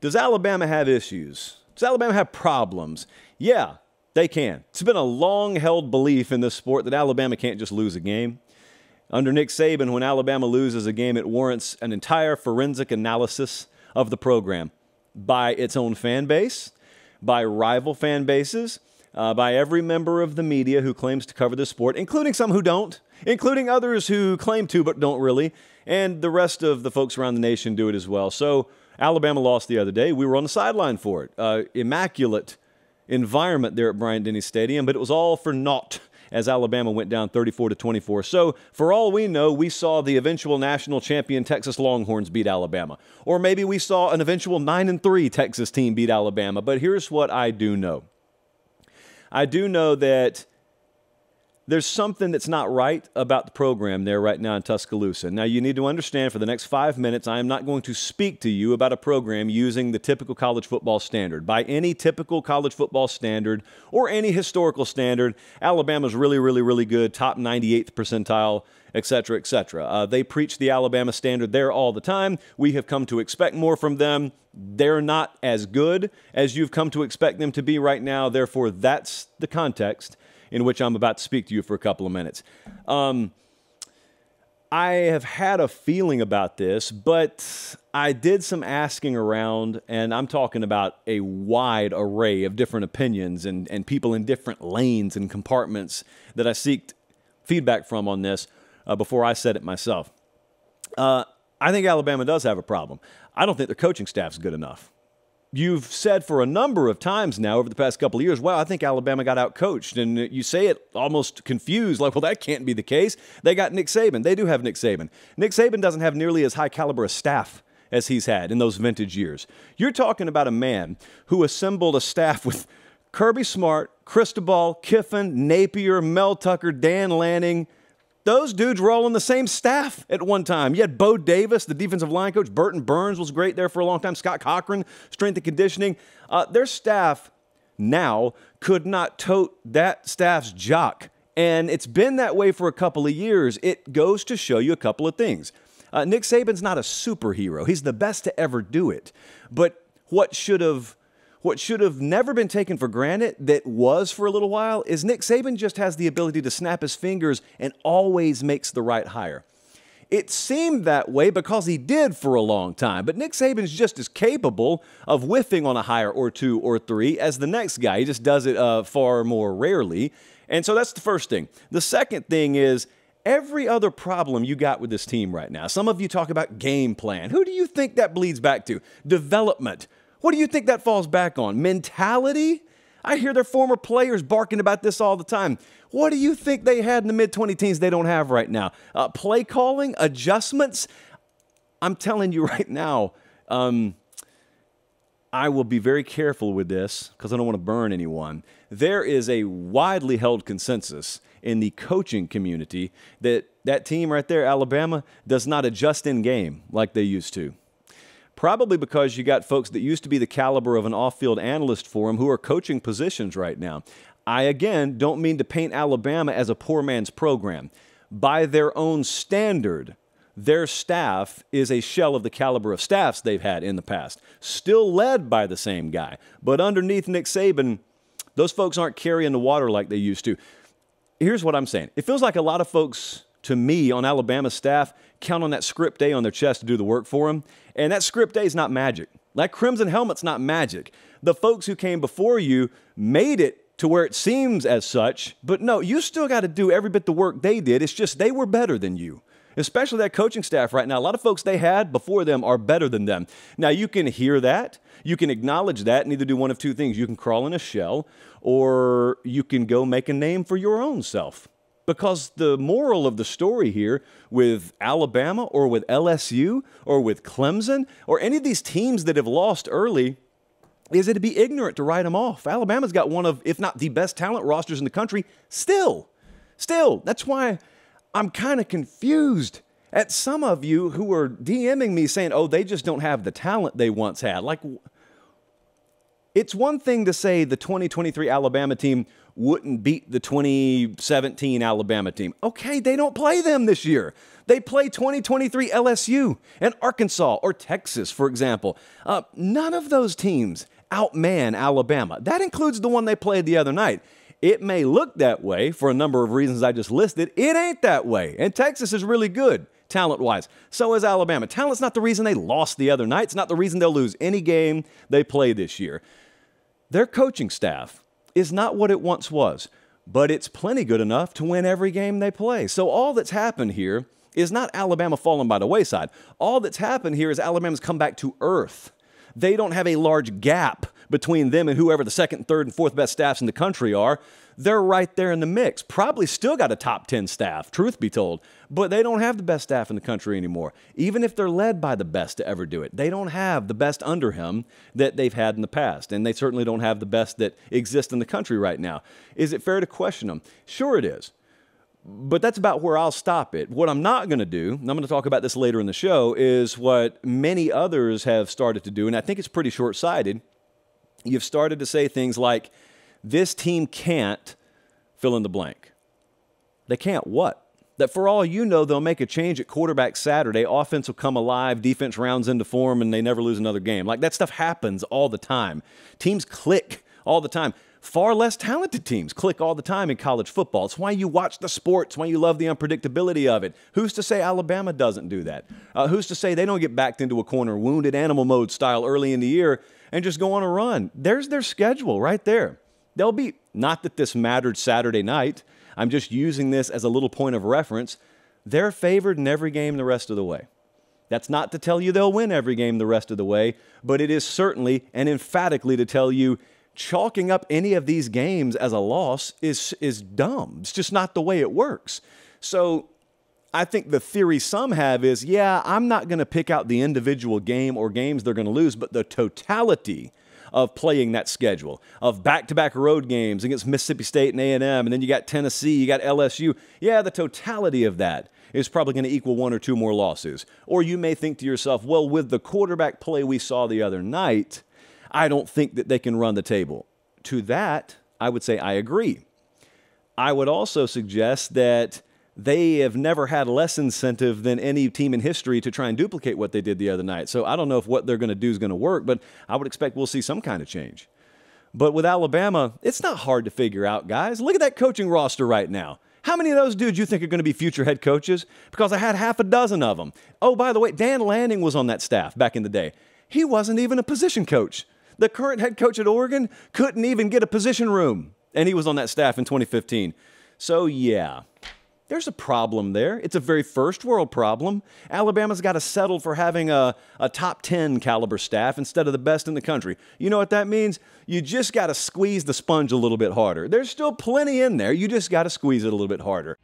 Does Alabama have issues? Does Alabama have problems? Yeah, they can. It's been a long-held belief in this sport that Alabama can't just lose a game. Under Nick Saban, when Alabama loses a game, it warrants an entire forensic analysis of the program by its own fan base, by rival fan bases, by every member of the media who claims to cover this sport, including some who don't, including others who claim to but don't really, and the rest of the folks around the nation do it as well. So Alabama lost the other day. We were on the sideline for it. Immaculate environment there at Bryant-Denny Stadium, but it was all for naught as Alabama went down 34-24. So for all we know, we saw the eventual national champion Texas Longhorns beat Alabama. Or maybe we saw an eventual 9-3 Texas team beat Alabama. But here's what I do know. I do know that there's something that's not right about the program there right now in Tuscaloosa. Now, you need to understand for the next 5 minutes, I am not going to speak to you about a program using the typical college football standard. By any typical college football standard or any historical standard, Alabama's really, really, really good, top 98th percentile, et cetera, et cetera. They preach the Alabama standard there all the time. We have come to expect more from them. They're not as good as you've come to expect them to be right now. Therefore, that's the context in which I'm about to speak to you for a couple of minutes. I have had a feeling about this, but I did some asking around, and I'm talking about a wide array of different opinions and people in different lanes and compartments that I seeked feedback from on this before I said it myself. I think Alabama does have a problem. I don't think their coaching staff's good enough. You've said for a number of times now over the past couple of years, wow, I think Alabama got outcoached. And you say it almost confused, like, well, that can't be the case. They got Nick Saban. They do have Nick Saban. Nick Saban doesn't have nearly as high caliber a staff as he's had in those vintage years. You're talking about a man who assembled a staff with Kirby Smart, Cristobal, Kiffin, Napier, Mel Tucker, Dan Lanning. Those dudes were all on the same staff at one time. You had Bo Davis, the defensive line coach. Burton Burns was great there for a long time. Scott Cochran, strength and conditioning. Their staff now could not tote that staff's jock. And it's been that way for a couple of years. It goes to show you a couple of things. Nick Saban's not a superhero. He's the best to ever do it. But what should have never been taken for granted that was for a little while is Nick Saban just has the ability to snap his fingers and always makes the right hire. It seemed that way because he did for a long time, but Nick Saban's just as capable of whiffing on a hire or two or three as the next guy. He just does it far more rarely. And so that's the first thing. The second thing is every other problem you got with this team right now. Some of you talk about game plan. Who do you think that bleeds back to? Development. What do you think that falls back on? Mentality? I hear their former players barking about this all the time. What do you think they had in the mid-20 teens they don't have right now? Play calling? Adjustments? I'm telling you right now, I will be very careful with this because I don't want to burn anyone. There is a widely held consensus in the coaching community that that team right there, Alabama, does not adjust in game like they used to. Probably because you got folks that used to be the caliber of an off-field analyst for them who are coaching positions right now. I, again, don't mean to paint Alabama as a poor man's program. By their own standard, their staff is a shell of the caliber of staffs they've had in the past. Still led by the same guy. But underneath Nick Saban, those folks aren't carrying the water like they used to. Here's what I'm saying. It feels like a lot of folks, to me, on Alabama's staff, count on that script A on their chest to do the work for them. And that script A is not magic. That crimson helmet's not magic. The folks who came before you made it to where it seems as such, but no, you still got to do every bit the work they did. It's just they were better than you, especially that coaching staff right now. A lot of folks they had before them are better than them. Now, you can hear that. You can acknowledge that and either do one of two things. You can crawl in a shell or you can go make a name for your own self. Because the moral of the story here with Alabama or with LSU or with Clemson or any of these teams that have lost early is it'd be ignorant to write them off. Alabama's got one of, if not the best talent rosters in the country, still. That's why I'm kind of confused at some of you who are DMing me saying, oh, they just don't have the talent they once had. Like, It's one thing to say the 2023 Alabama team wouldn't beat the 2017 Alabama team. Okay, they don't play them this year. They play 2023 LSU and Arkansas or Texas, for example. None of those teams outman Alabama. That includes the one they played the other night. It may look that way for a number of reasons I just listed. It ain't that way. And Texas is really good, talent-wise. So is Alabama. Talent's not the reason they lost the other night. It's not the reason they'll lose any game they play this year. Their coaching staff is not what it once was, but it's plenty good enough to win every game they play. So all that's happened here is not Alabama falling by the wayside. All that's happened here is Alabama's come back to earth. They don't have a large gap between them and whoever the second, third, and fourth best staffs in the country are. They're right there in the mix. Probably still got a top 10 staff, truth be told, but they don't have the best staff in the country anymore. Even if they're led by the best to ever do it, they don't have the best under him that they've had in the past, and they certainly don't have the best that exist in the country right now. Is it fair to question them? Sure it is. But that's about where I'll stop it. What I'm not going to do, and I'm going to talk about this later in the show, is what many others have started to do, and I think it's pretty short-sighted. You've started to say things like, this team can't fill in the blank. They can't what? That for all you know, they'll make a change at quarterback Saturday, offense will come alive, defense rounds into form, and they never lose another game. Like, that stuff happens all the time. Teams click all the time. Far less talented teams click all the time in college football. It's why you watch the sport. It's why you love the unpredictability of it. Who's to say Alabama doesn't do that? Who's to say they don't get backed into a corner, wounded animal mode style early in the year, and just go on a run? There's their schedule right there. They'll be, not that this mattered Saturday night, I'm just using this as a little point of reference. They're favored in every game the rest of the way. That's not to tell you they'll win every game the rest of the way, but it is certainly and emphatically to tell you chalking up any of these games as a loss is dumb. It's just not the way it works. So I think the theory some have is, yeah, I'm not going to pick out the individual game or games they're going to lose, but the totality of playing that schedule, of back-to-back road games against Mississippi State and A&M, and then you got Tennessee, you got LSU. Yeah, the totality of that is probably going to equal one or two more losses. Or you may think to yourself, well, with the quarterback play we saw the other night, I don't think that they can run the table. To that, I would say I agree. I would also suggest that they have never had less incentive than any team in history to try and duplicate what they did the other night. So I don't know if what they're going to do is going to work, but I would expect we'll see some kind of change. But with Alabama, it's not hard to figure out, guys. Look at that coaching roster right now. How many of those dudes you think are going to be future head coaches? Because I had half a dozen of them. Oh, by the way, Dan Lanning was on that staff back in the day. He wasn't even a position coach. The current head coach at Oregon couldn't even get a position room, and he was on that staff in 2015. So, yeah, there's a problem there. It's a very first world problem. Alabama's got to settle for having a top 10 caliber staff instead of the best in the country. You know what that means? You just got to squeeze the sponge a little bit harder. There's still plenty in there. You just got to squeeze it a little bit harder.